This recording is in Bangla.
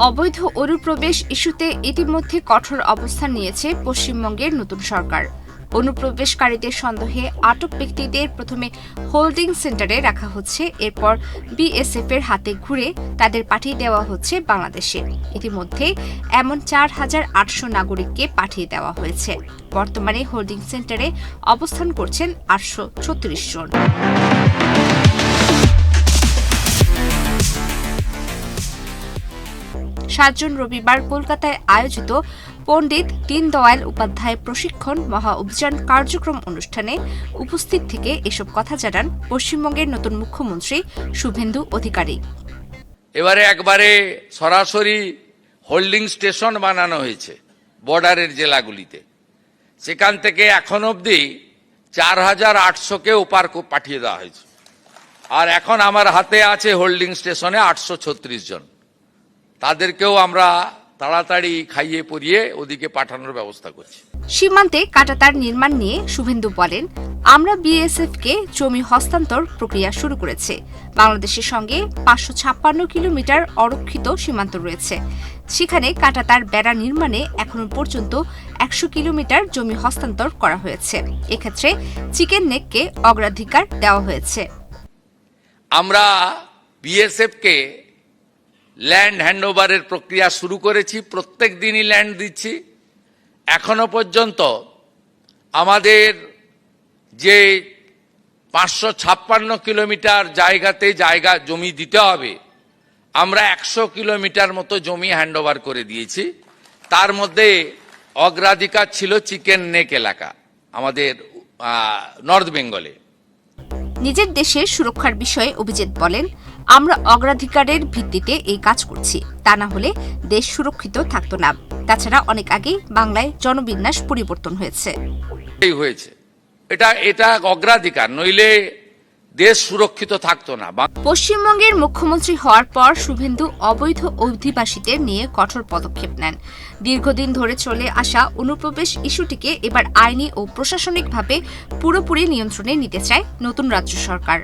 অবৈধ অনুপ্রবেশ ইস্যুতে ইতিমধ্যে কঠোর অবস্থান নিয়েছে পশ্চিমবঙ্গের নতুন সরকার। অনুপ্রবেশকারীদের সন্দেহে আটক ব্যক্তিদের প্রথমে হোল্ডিং সেন্টারে রাখা হচ্ছে, এরপর বিএসএফ এর হাতে ঘুরে তাদের পাঠিয়ে দেওয়া হচ্ছে বাংলাদেশে। ইতিমধ্যে এমন ৪,৮০০ নাগরিককে পাঠিয়ে দেওয়া হয়েছে। বর্তমানে হোল্ডিং সেন্টারে অবস্থান করছেন ৮৩৬ জন। ৭ জুন রবিবার কলকাতায় আয়োজিত পণ্ডিত দীনদয়াল উপাধ্যায় প্রশিক্ষণ মহা অভিযান কার্যক্রম অনুষ্ঠানে উপস্থিত থেকে এসব কথা জানান পশ্চিমবঙ্গের নতুন মুখ্যমন্ত্রী শুভেন্দু অধিকারী। একবারে সরাসরি হোল্ডিং স্টেশন বানানো হয়েছে বর্ডারের জেলাগুলিতে। সেখান থেকে এখন অবধি ৪,৮০০কে ওপার পাঠিয়ে দেওয়া হয়েছে। আর এখন আমার হাতে আছে হোল্ডিং স্টেশনে ৮৩৬ জন। তাদেরকেও আমরা তাড়াতাড়ি খাইয়ে পরিয়ে ওদিকে পাঠানোর ব্যবস্থা করছি। সীমান্তে কাঁটাতার নির্মাণ নিয়ে শুভেন্দু বলেন, আমরা বিএসএফকে জমি হস্তান্তর প্রক্রিয়া শুরু করেছে। বাংলাদেশের সঙ্গে ৫৫৬ কিলোমিটার অরক্ষিত সীমান্ত রয়েছে। সেখানে কাঁটাতার বেড়া নির্মাণে এখনো পর্যন্ত ১০০ কিলোমিটার জমি হস্তান্তর করা হয়েছে। এক্ষেত্রে চিকেন নেককে অগ্রাধিকার দেওয়া হয়েছে। আমরা বিএসএফকে ল্যান্ড হ্যান্ডওভারের প্রক্রিয়া শুরু করেছি। প্রত্যেক দিনই ল্যান্ড দিচ্ছি। এখনো পর্যন্ত আমাদের যে ৫৫৬ কিলোমিটার জায়গা জমি দিতে হবে, আমরা ১০০ কিলোমিটার মতো জমি হ্যান্ডওভার করে দিয়েছি। তার মধ্যে অগ্রাধিকার ছিল চিকেন নেক এলাকা আমাদের নর্থ বেঙ্গলে। নিজের দেশের সুরক্ষার বিষয়ে অভিজিৎ বলেন, আমরা অগ্রাধিকারের ভিত্তিতে এই কাজ করছি। তা না হলে দেশ সুরক্ষিত থাকতো না। তাছাড়া অনেক আগেই বাংলায় জনবিন্যাস পরিবর্তন হয়েছে। এটা অগ্রাধিকার, নইলে দেশ সুরক্ষিত থাকতো না। পশ্চিমবঙ্গের মুখ্যমন্ত্রী হওয়ার পর শুভেন্দু অবৈধ অভিবাসীদের নিয়ে কঠোর পদক্ষেপ নেন। দীর্ঘদিন ধরে চলে আসা অনুপ্রবেশ ইস্যুটিকে এবার আইনি ও প্রশাসনিকভাবে পুরোপুরি নিয়ন্ত্রণে নিতে চায় নতুন রাজ্য সরকার।